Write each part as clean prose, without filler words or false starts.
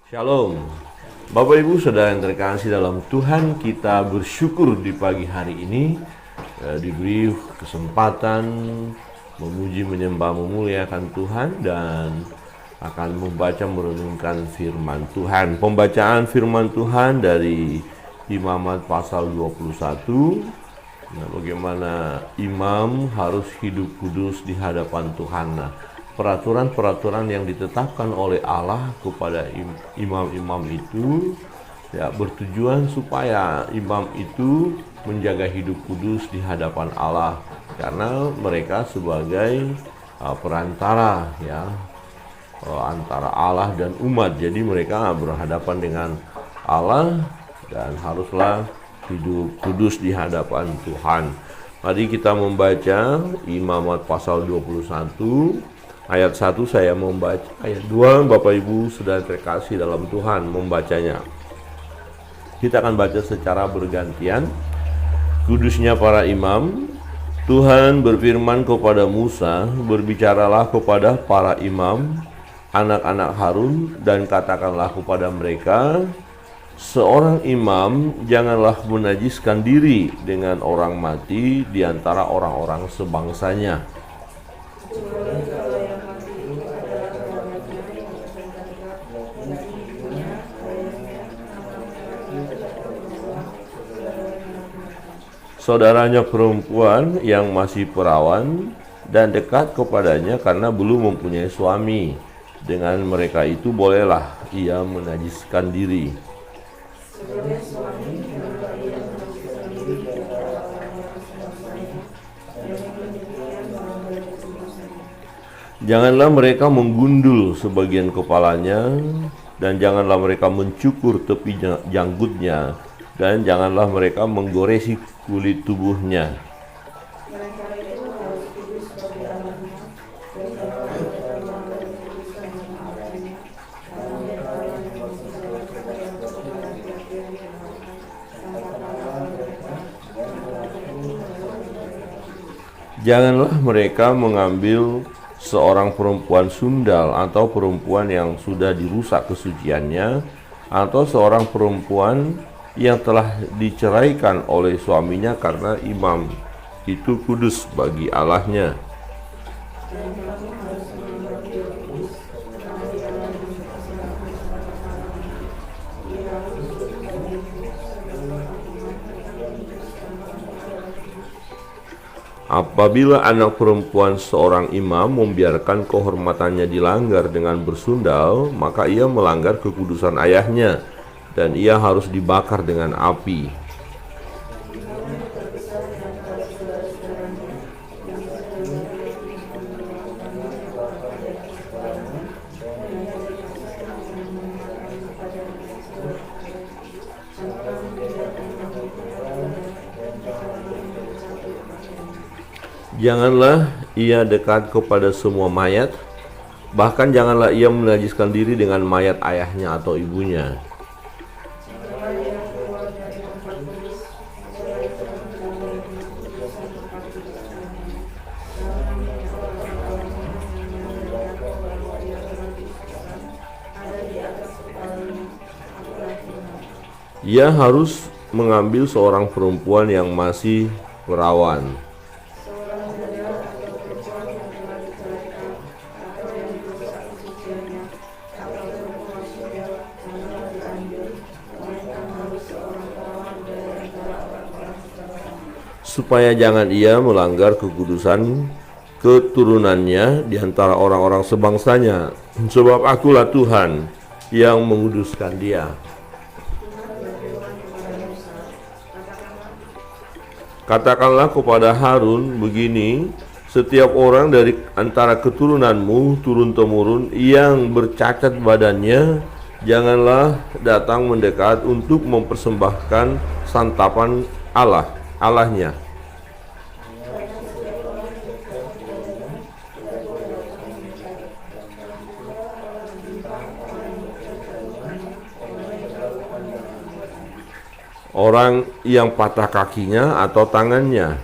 Shalom, Bapak Ibu Saudara yang terkasih dalam Tuhan, kita bersyukur di pagi hari ini diberi kesempatan memuji, menyembah, memuliakan Tuhan dan akan membaca merenungkan firman Tuhan. Pembacaan firman Tuhan dari Imamat pasal 21. Bagaimana imam harus hidup kudus di hadapan Tuhan. Peraturan-peraturan yang ditetapkan oleh Allah kepada imam-imam itu bertujuan supaya imam itu menjaga hidup kudus di hadapan Allah, karena mereka sebagai perantara antara Allah dan umat. Jadi mereka berhadapan dengan Allah dan haruslah hidup kudus di hadapan Tuhan. Mari kita membaca Imamat pasal 21. Ayat 1 saya membaca, ayat 2 Bapak Ibu Saudara terkasih dalam Tuhan membacanya. Kita akan baca secara bergantian. Kudusnya para imam. Tuhan berfirman kepada Musa, berbicaralah kepada para imam, anak-anak Harun, dan katakanlah kepada mereka, seorang imam janganlah menajiskan diri dengan orang mati di antara orang-orang sebangsanya. Saudaranya perempuan yang masih perawan dan dekat kepadanya karena belum mempunyai suami. Dengan mereka itu bolehlah ia menajiskan diri. Janganlah mereka menggundul sebagian kepalanya, dan janganlah mereka mencukur tepi janggutnya, dan janganlah mereka menggoresi kulit tubuhnya. Janganlah mereka mengambil seorang perempuan sundal atau perempuan yang sudah dirusak kesuciannya, atau seorang perempuan yang telah diceraikan oleh suaminya, karena imam itu kudus bagi Allahnya. Apabila anak perempuan seorang imam membiarkan kehormatannya dilanggar dengan bersundal, maka ia melanggar kekudusan ayahnya, dan ia harus dibakar dengan api. Janganlah ia dekat kepada semua mayat, bahkan janganlah ia menajiskan diri dengan mayat ayahnya atau ibunya. Ia harus mengambil seorang perempuan yang masih perawan. Supaya jangan ia melanggar kekudusan keturunannya di antara orang-orang sebangsanya, sebab akulah Tuhan yang menguduskan dia. Katakanlah kepada Harun begini, setiap orang dari antara keturunanmu turun-temurun yang bercacat badannya, janganlah datang mendekat untuk mempersembahkan santapan Allahnya. Orang yang patah kakinya atau tangannya,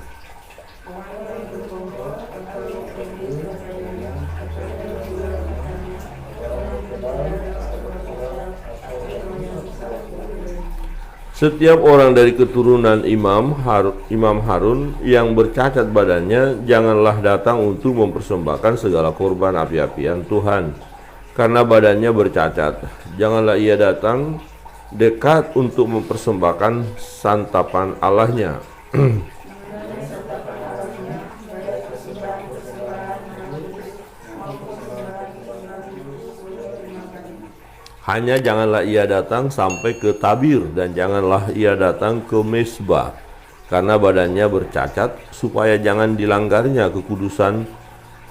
Setiap orang dari keturunan Imam Harun yang bercacat badannya janganlah datang untuk mempersembahkan segala korban api-apian Tuhan, karena badannya bercacat. Janganlah ia datang dekat untuk mempersembahkan santapan Allahnya. Hanya janganlah ia datang sampai ke tabir, dan janganlah ia datang ke mesbah, karena badannya bercacat, supaya jangan dilanggarnya kekudusan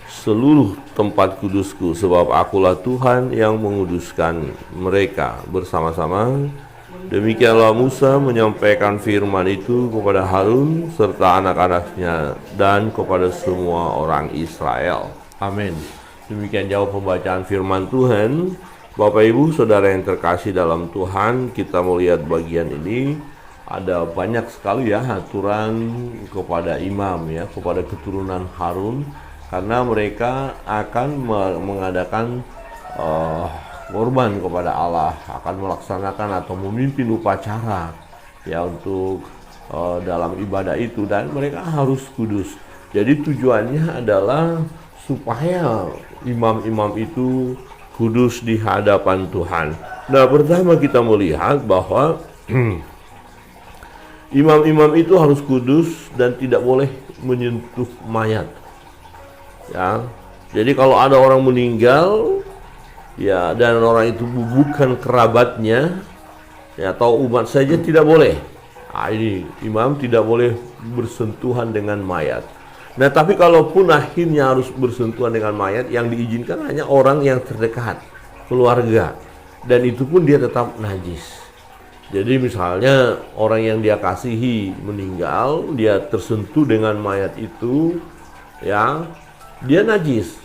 seluruh tempat kudusku, sebab akulah Tuhan yang menguduskan mereka bersama-sama. Demikianlah Musa menyampaikan firman itu kepada Harun serta anak-anaknya dan kepada semua orang Israel. Amin. Demikian jauh pembacaan firman Tuhan. Bapak Ibu Saudara yang terkasih dalam Tuhan, kita melihat bagian ini ada banyak sekali ya aturan kepada imam ya, kepada keturunan Harun, karena mereka akan mengadakan korban kepada Allah, akan melaksanakan atau memimpin upacara ya untuk dalam ibadah itu, dan mereka harus kudus. Jadi tujuannya adalah supaya imam-imam itu kudus di hadapan Tuhan. Nah, pertama kita melihat bahwa imam-imam itu harus kudus dan tidak boleh menyentuh mayat. Ya. Jadi kalau ada orang meninggal ya dan orang itu bukan kerabatnya ya, atau umat saja, tidak boleh. Nah, ini imam tidak boleh bersentuhan dengan mayat. Nah, tapi kalaupun akhirnya harus bersentuhan dengan mayat, yang diizinkan hanya orang yang terdekat, keluarga, dan itu pun dia tetap najis. Jadi misalnya orang yang dia kasihi meninggal, dia tersentuh dengan mayat itu, ya, dia najis,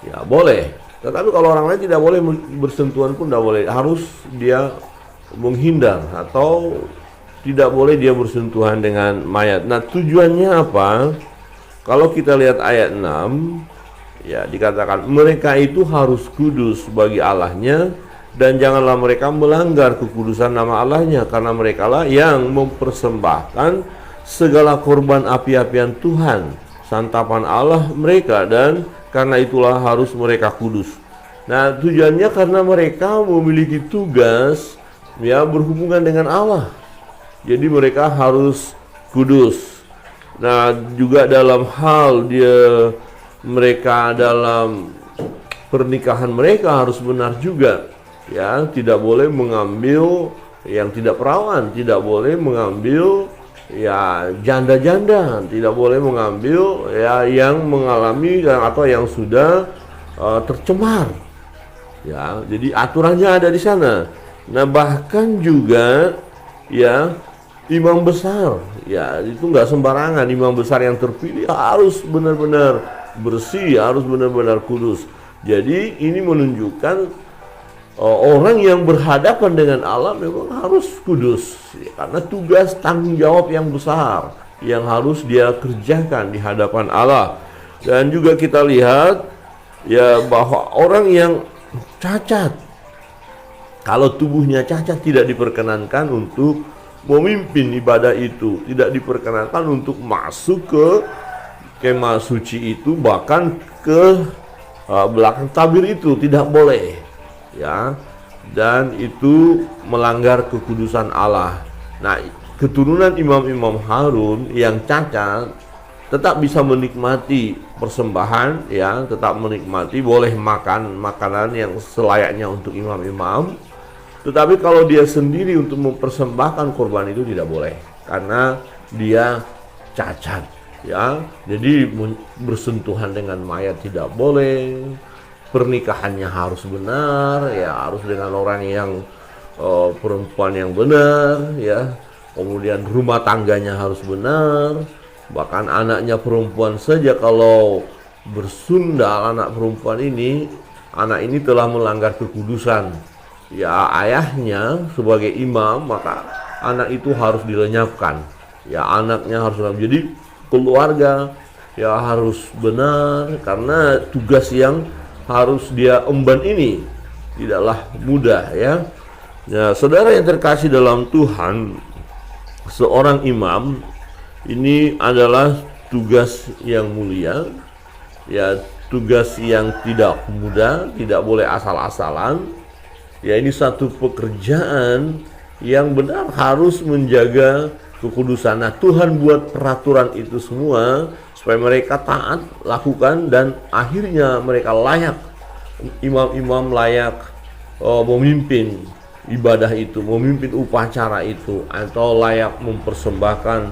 ya boleh. Tetapi kalau orang lain tidak boleh bersentuhan pun tidak boleh, harus dia menghindar atau tidak boleh dia bersentuhan dengan mayat. Nah, tujuannya apa? Kalau kita lihat ayat 6, ya dikatakan mereka itu harus kudus bagi Allahnya, dan janganlah mereka melanggar kekudusan nama Allahnya, karena merekalah yang mempersembahkan segala korban api-apian Tuhan, santapan Allah mereka, dan karena itulah harus mereka kudus. Nah, tujuannya karena mereka memiliki tugas ya berhubungan dengan Allah. Jadi mereka harus kudus. Nah, juga dalam hal mereka dalam pernikahan mereka harus benar juga. Ya, tidak boleh mengambil yang tidak perawan, tidak boleh mengambil ya janda-janda, tidak boleh mengambil ya yang mengalami atau yang sudah tercemar. Ya, jadi aturannya ada di sana. Nah, bahkan juga ya imam besar, ya itu nggak sembarangan. Imam besar yang terpilih harus benar-benar bersih, harus benar-benar kudus. Jadi ini menunjukkan orang yang berhadapan dengan Allah memang harus kudus, ya, karena tugas tanggung jawab yang besar yang harus dia kerjakan di hadapan Allah. Dan juga kita lihat ya bahwa orang yang cacat, kalau tubuhnya cacat, tidak diperkenankan untuk memimpin ibadah itu, tidak diperkenankan untuk masuk ke kemah suci itu, bahkan ke belakang tabir itu tidak boleh ya, dan itu melanggar kekudusan Allah. Nah, keturunan imam-imam Harun yang cacat tetap bisa menikmati persembahan ya, tetap menikmati, boleh makan makanan yang selayaknya untuk imam-imam. Tetapi kalau dia sendiri untuk mempersembahkan korban itu tidak boleh, karena dia cacat ya. Jadi bersentuhan dengan mayat tidak boleh, pernikahannya harus benar ya, harus dengan orang yang perempuan yang benar ya, kemudian rumah tangganya harus benar, bahkan anaknya perempuan saja kalau bersundal anak perempuan ini, anak ini telah melanggar kekudusan ya ayahnya sebagai imam, maka anak itu harus dilenyapkan ya, anaknya harus. Jadi keluarga ya harus benar, karena tugas yang harus dia emban ini tidaklah mudah ya. Ya, saudara yang terkasih dalam Tuhan, seorang imam ini adalah tugas yang mulia, ya, tugas yang tidak mudah, tidak boleh asal-asalan. Ya, ini satu pekerjaan yang benar harus menjaga kekudusan. Nah, Tuhan buat peraturan itu semua supaya mereka taat, lakukan, dan akhirnya mereka layak, imam-imam layak memimpin ibadah itu, memimpin upacara itu, atau layak mempersembahkan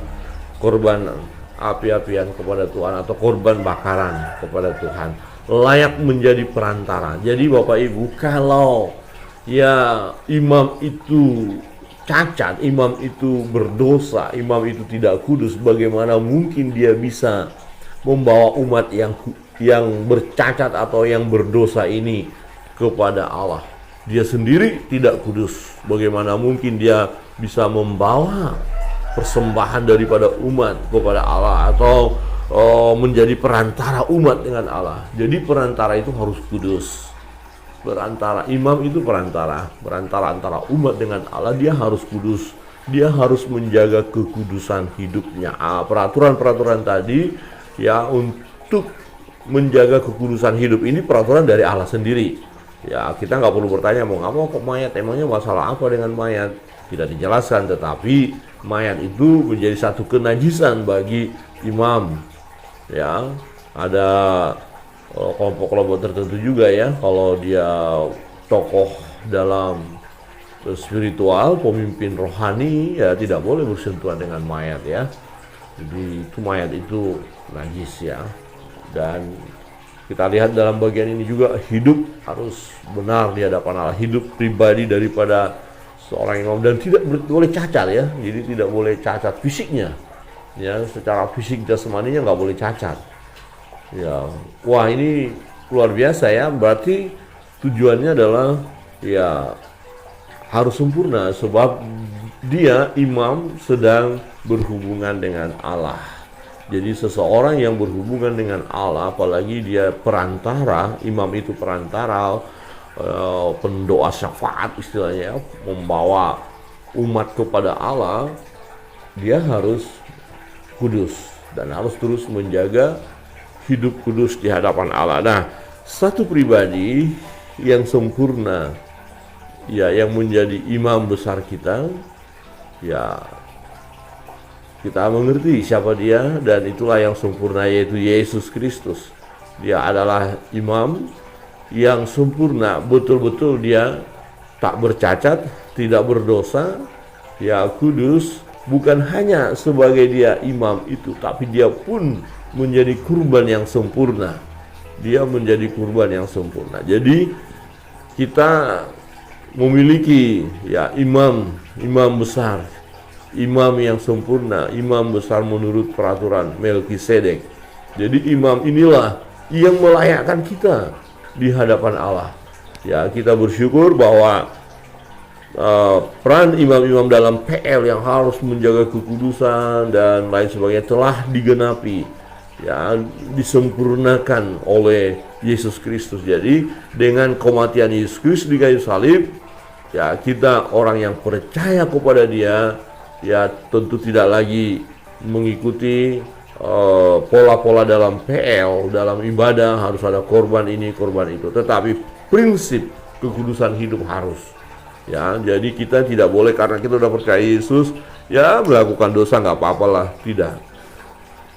korban api-apian kepada Tuhan atau korban bakaran kepada Tuhan, layak menjadi perantara. Jadi Bapak Ibu, kalau ya imam itu cacat, imam itu berdosa, imam itu tidak kudus, bagaimana mungkin dia bisa membawa umat yang bercacat atau yang berdosa ini kepada Allah? Dia sendiri tidak kudus, bagaimana mungkin dia bisa membawa persembahan daripada umat kepada Allah atau menjadi perantara umat dengan Allah? Jadi perantara itu harus kudus. Perantara, imam itu perantara antara umat dengan Allah. Dia harus kudus, dia harus menjaga kekudusan hidupnya. Peraturan-peraturan tadi ya untuk menjaga kekudusan hidup ini peraturan dari Allah sendiri. Ya, kita nggak perlu bertanya mau nggak mau kok mayat, emangnya masalah apa dengan mayat? Tidak dijelaskan, tetapi mayat itu menjadi satu kenajisan bagi imam. Ya, ada kelompok-kelompok tertentu juga ya, kalau dia tokoh dalam spiritual, pemimpin rohani, ya tidak boleh bersentuhan dengan mayat ya. Jadi itu mayat itu najis ya. Dan kita lihat dalam bagian ini juga hidup harus benar di hadapan Allah, hidup pribadi daripada seorang imam, dan tidak boleh cacat ya. Jadi tidak boleh cacat fisiknya. Ya, secara fisik jasmaninya nggak boleh cacat. Ya, wah ini luar biasa ya. Berarti tujuannya adalah ya harus sempurna, sebab dia imam sedang berhubungan dengan Allah. Jadi seseorang yang berhubungan dengan Allah, apalagi dia perantara, imam itu perantara, pendoa syafaat istilahnya, membawa umat kepada Allah, dia harus kudus dan harus terus menjaga hidup kudus di hadapan Allah. Nah, satu pribadi yang sempurna, ya, yang menjadi imam besar kita, ya kita mengerti siapa dia, dan itulah yang sempurna, yaitu Yesus Kristus. Dia adalah imam yang sempurna, betul-betul dia tak bercacat, tidak berdosa, ya kudus. Bukan hanya sebagai dia imam itu, tapi dia pun menjadi kurban yang sempurna. Dia menjadi kurban yang sempurna. Jadi kita memiliki ya imam besar, imam yang sempurna, imam besar menurut peraturan Melkisedek. Jadi imam inilah yang melayakkan kita di hadapan Allah. Ya, kita bersyukur bahwa peran imam-imam dalam PL yang harus menjaga kekudusan dan lain sebagainya telah digenapi, ya, disempurnakan oleh Yesus Kristus. Jadi dengan kematian Yesus Kristus di kayu salib, ya kita orang yang percaya kepada Dia, ya tentu tidak lagi mengikuti pola-pola dalam PL, dalam ibadah harus ada korban ini, korban itu, tetapi prinsip kekudusan hidup harus. Ya, jadi kita tidak boleh karena kita udah percaya Yesus, ya melakukan dosa nggak apa-apalah, tidak.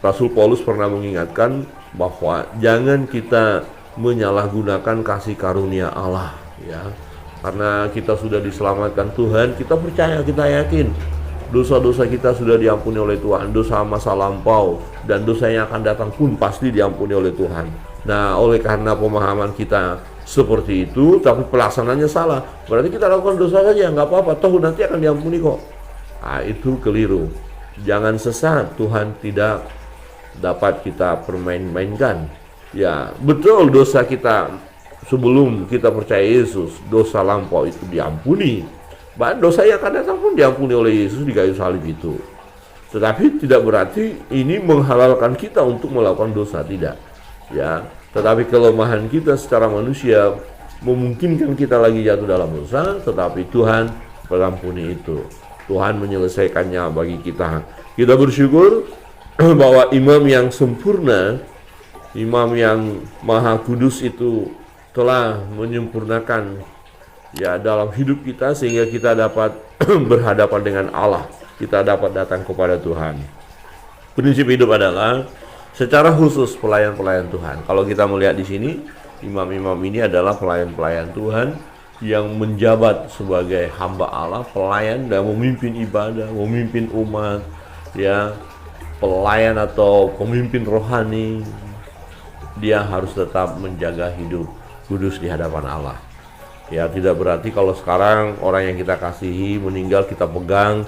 Rasul Paulus pernah mengingatkan bahwa jangan kita menyalahgunakan kasih karunia Allah, ya. Karena kita sudah diselamatkan Tuhan, kita percaya, kita yakin dosa-dosa kita sudah diampuni oleh Tuhan, dosa masa lampau dan dosa yang akan datang pun pasti diampuni oleh Tuhan. Nah, oleh karena pemahaman kita seperti itu, tapi pelaksananya salah, berarti kita lakukan dosa saja, nggak apa-apa, toh nanti akan diampuni kok. Nah, itu keliru. Jangan sesat, Tuhan tidak dapat kita permain-mainkan. Ya, betul dosa kita sebelum kita percaya Yesus, dosa lampau itu diampuni. Bahkan dosa yang akan datang pun diampuni oleh Yesus di kayu salib itu. Tetapi tidak berarti ini menghalalkan kita untuk melakukan dosa, tidak. Ya, tetapi kelemahan kita secara manusia memungkinkan kita lagi jatuh dalam dosa, tetapi Tuhan mengampuni itu. Tuhan menyelesaikannya bagi kita. Kita bersyukur bahwa imam yang sempurna, imam yang maha kudus itu telah menyempurnakan ya dalam hidup kita, sehingga kita dapat berhadapan dengan Allah, kita dapat datang kepada Tuhan. Prinsip hidup adalah secara khusus pelayan-pelayan Tuhan. Kalau kita melihat di sini, imam-imam ini adalah pelayan-pelayan Tuhan yang menjabat sebagai hamba Allah, pelayan dan memimpin ibadah, memimpin umat, ya, pelayan atau pemimpin rohani. Dia harus tetap menjaga hidup kudus di hadapan Allah. Ya, tidak berarti kalau sekarang orang yang kita kasihi meninggal kita pegang,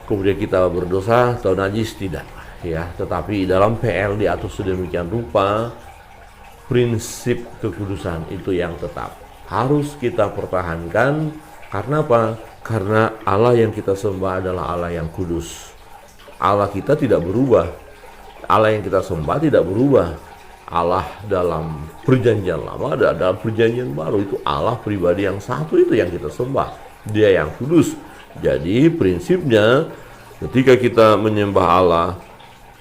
kemudian kita berdosa atau najis, tidak. Ya, tetapi dalam PL diatur sedemikian rupa, prinsip kekudusan itu yang tetap harus kita pertahankan. Karena apa? Karena Allah yang kita sembah adalah Allah yang kudus. Allah kita tidak berubah. Allah yang kita sembah tidak berubah. Allah dalam perjanjian lama dan dalam perjanjian baru itu Allah pribadi yang satu, itu yang kita sembah. Dia yang kudus. Jadi prinsipnya ketika kita menyembah Allah,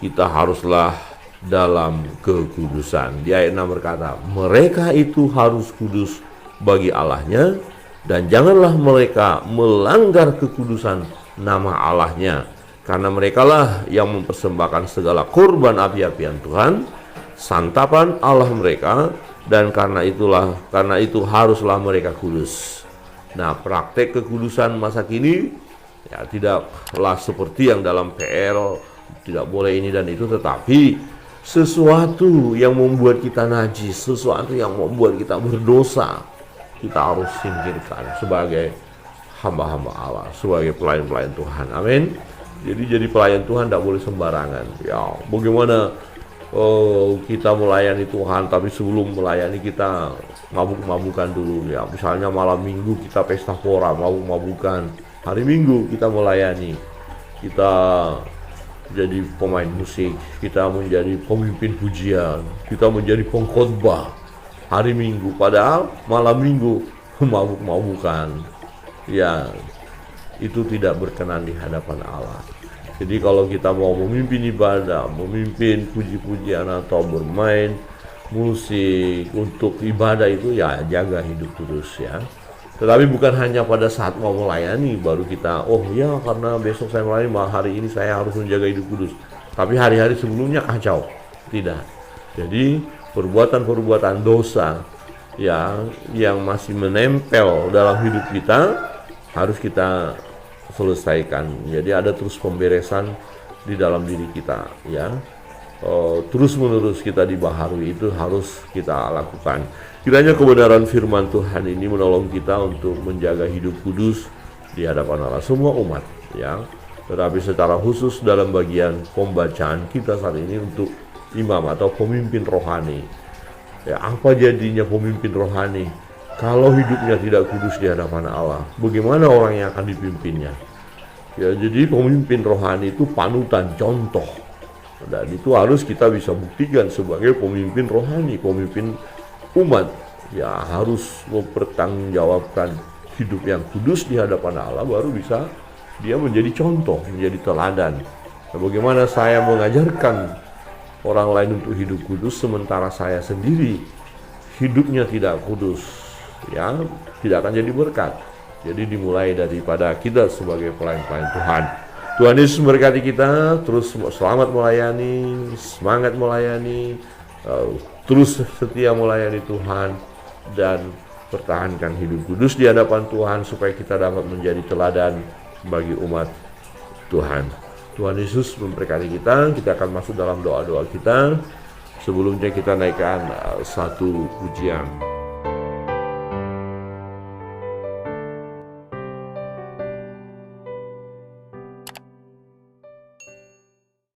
kita haruslah dalam kekudusan. Di ayat 6 berkata, mereka itu harus kudus bagi Allahnya, dan janganlah mereka melanggar kekudusan nama Allahnya, karena merekalah yang mempersembahkan segala korban api-apian Tuhan, santapan Allah mereka, dan karena itu haruslah mereka kudus. Nah, praktek kekudusan masa kini ya tidaklah seperti yang dalam PL, tidak boleh ini dan itu, tetapi sesuatu yang membuat kita najis, sesuatu yang membuat kita berdosa, kita harus singkirkan sebagai hamba-hamba Allah, sebagai pelayan-pelayan Tuhan. Amin. Jadi pelayan Tuhan tidak boleh sembarangan. Ya, bagaimana kita melayani Tuhan, tapi sebelum melayani kita mabuk-mabukan dulu, ya. Misalnya malam minggu kita pesta pora, mabuk-mabukan. Hari Minggu kita melayani, kita jadi pemain musik, kita menjadi pemimpin pujian, kita menjadi pengkhotbah hari Minggu, padahal malam Minggu mabuk-mabukan. Ya, itu tidak berkenan di hadapan Allah. Jadi kalau kita mau memimpin ibadah, memimpin puji-pujian atau bermain musik untuk ibadah itu, ya jaga hidup kudus, ya. Tetapi bukan hanya pada saat mau melayani baru kita, oh ya karena besok saya melayani, hari ini saya harus menjaga hidup kudus. Tapi hari-hari sebelumnya kacau. Tidak. Jadi perbuatan-perbuatan dosa ya yang masih menempel dalam hidup kita harus kita selesaikan. Jadi ada terus pemberesan di dalam diri kita, ya. Terus menerus kita dibaharui, itu harus kita lakukan. Kiranya kebenaran firman Tuhan ini menolong kita untuk menjaga hidup kudus di hadapan Allah semua umat, ya. Tetapi secara khusus dalam bagian pembacaan kita saat ini untuk imam atau pemimpin rohani. Ya, apa jadinya pemimpin rohani kalau hidupnya tidak kudus di hadapan Allah? Bagaimana orang yang akan dipimpinnya? Ya, jadi pemimpin rohani itu panutan, contoh. Dan itu harus kita bisa buktikan sebagai pemimpin rohani, pemimpin umat. Ya, harus mempertanggungjawabkan hidup yang kudus di hadapan Allah, baru bisa dia menjadi contoh, menjadi teladan. Nah, bagaimana saya mengajarkan orang lain untuk hidup kudus sementara saya sendiri hidupnya tidak kudus, ya tidak akan jadi berkat. Jadi dimulai daripada kita sebagai pelayan-pelayan Tuhan. Tuhan Yesus memberkati kita, terus selamat melayani, semangat melayani, terus setia melayani Tuhan, dan pertahankan hidup kudus di hadapan Tuhan supaya kita dapat menjadi teladan bagi umat Tuhan. Tuhan Yesus memberkati kita. Kita akan masuk dalam doa-doa kita. Sebelumnya kita naikkan satu pujian.